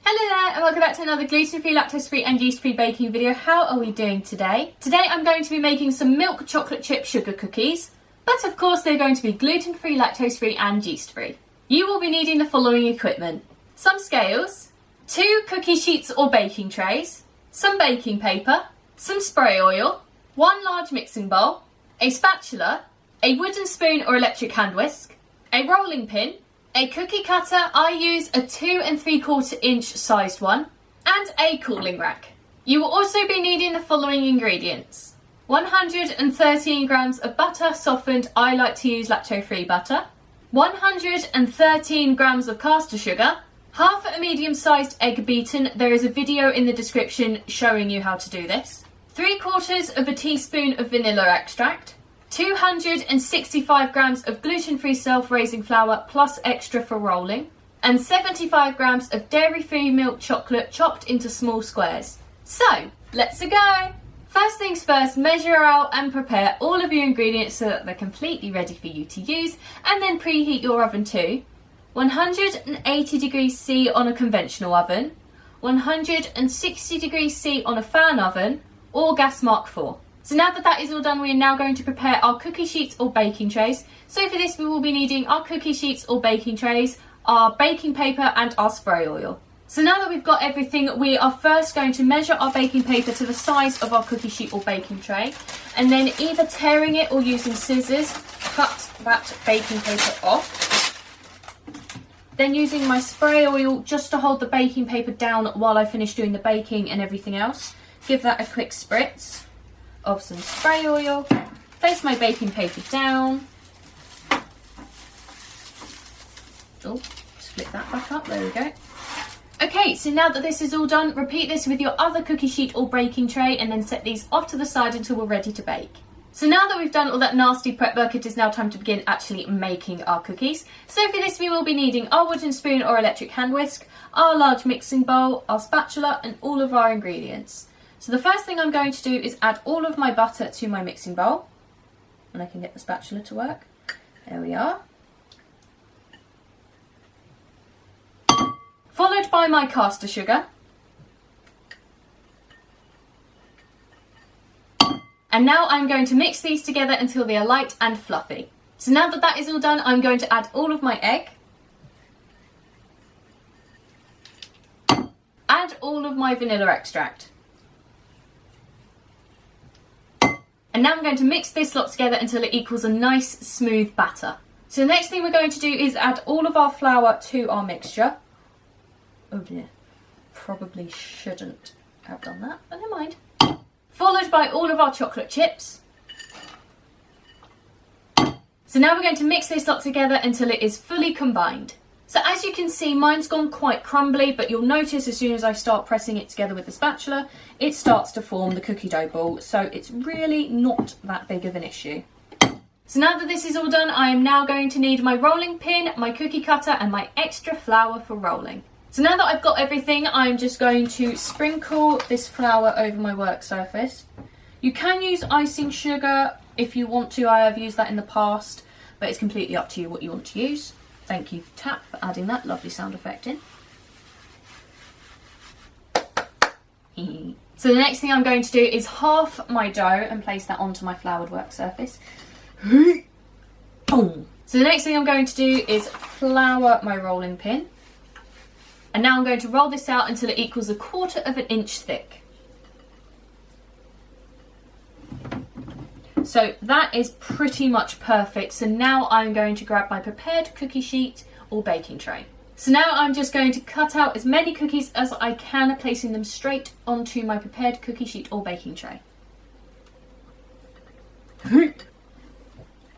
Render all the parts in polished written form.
Hello there and welcome back to another gluten-free, lactose-free and yeast-free baking video. How are we doing today? Today I'm going to be making some milk chocolate chip sugar cookies, but of course they're going to be gluten-free, lactose-free and yeast-free. You will be needing the following equipment: some scales, 2 cookie sheets or baking trays, some baking paper, some spray oil, 1 large mixing bowl, a spatula, a wooden spoon or electric hand whisk, a rolling pin, a cookie cutter. I use a 2 3/4 inch sized one, and a cooling rack. You will also be needing the following ingredients: 113 grams of butter softened, I like to use lacto-free butter, 113 grams of caster sugar, half a medium-sized egg beaten. There is a video in the description showing you how to do this, 3/4 of a teaspoon of vanilla extract, 265 grams of gluten-free self-raising flour plus extra for rolling, and 75 grams of dairy-free milk chocolate chopped into small squares. So, let's go! First things first, measure out and prepare all of your ingredients so that they're completely ready for you to use, and then preheat your oven to 180 degrees C on a conventional oven, 160 degrees C on a fan oven, or gas mark 4. So now that is all done, we are now going to prepare our cookie sheets or baking trays. So for this we will be needing our cookie sheets or baking trays, our baking paper and our spray oil. So now that we've got everything, we are first going to measure our baking paper to the size of our cookie sheet or baking tray, and then either tearing it or using scissors, cut that baking paper off. Then using my spray oil just to hold the baking paper down while I finish doing the baking and everything else, give that a quick spritz of some spray oil, place my baking paper down. Oh, just flip that back up, there we go. Okay, so now that this is all done, repeat this with your other cookie sheet or baking tray and then set these off to the side until we're ready to bake. So now that we've done all that nasty prep work, it is now time to begin actually making our cookies. So for this we will be needing our wooden spoon or electric hand whisk, our large mixing bowl, our spatula and all of our ingredients. So the first thing I'm going to do is add all of my butter to my mixing bowl, and I can get the spatula to work. There we are. Followed by my caster sugar. And now I'm going to mix these together until they are light and fluffy. So now that is all done, I'm going to add all of my egg. And all of my vanilla extract. And now I'm going to mix this lot together until it equals a nice smooth batter. So the next thing we're going to do is add all of our flour to our mixture. Oh dear, probably shouldn't have done that, but never mind. Followed by all of our chocolate chips. So now we're going to mix this lot together until it is fully combined. So as you can see, mine's gone quite crumbly, but you'll notice as soon as I start pressing it together with the spatula, it starts to form the cookie dough ball, so it's really not that big of an issue. So now that this is all done, I am now going to need my rolling pin, my cookie cutter and my extra flour for rolling. So now that I've got everything, I'm just going to sprinkle this flour over my work surface. You can use icing sugar if you want to. I have used that in the past, but it's completely up to you what you want to use. Thank you, Tap, for adding that lovely sound effect in. So the next thing I'm going to do is half my dough and place that onto my floured work surface. So the next thing I'm going to do is flour my rolling pin. And now I'm going to roll this out until it equals 1/4 inch thick. So that is pretty much perfect. So now I'm going to grab my prepared cookie sheet or baking tray. So now I'm just going to cut out as many cookies as I can, placing them straight onto my prepared cookie sheet or baking tray.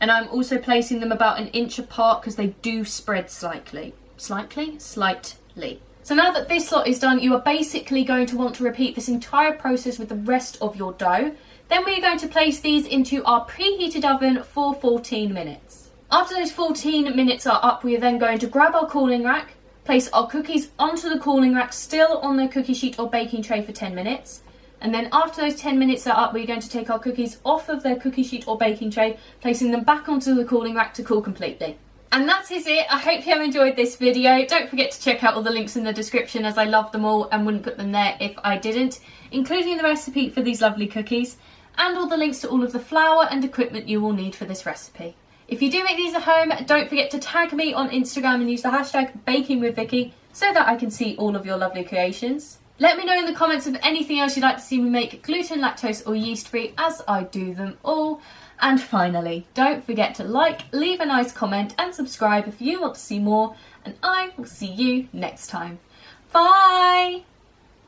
And I'm also placing them about 1 inch apart because they do spread slightly. Slightly? So now that this lot is done, you are basically going to want to repeat this entire process with the rest of your dough. Then we're going to place these into our preheated oven for 14 minutes. After those 14 minutes are up, we are then going to grab our cooling rack, place our cookies onto the cooling rack, still on the cookie sheet or baking tray for 10 minutes. And then after those 10 minutes are up, we're going to take our cookies off of their cookie sheet or baking tray, placing them back onto the cooling rack to cool completely. And that is it. I hope you have enjoyed this video. Don't forget to check out all the links in the description, as I love them all and wouldn't put them there if I didn't, including the recipe for these lovely cookies and all the links to all of the flour and equipment you will need for this recipe. If you do make these at home, don't forget to tag me on Instagram and use the hashtag bakingwithvickiie so that I can see all of your lovely creations. Let me know in the comments of anything else you'd like to see me make gluten, lactose or yeast free, as I do them all. And finally, don't forget to like, leave a nice comment and subscribe if you want to see more, and I will see you next time. Bye!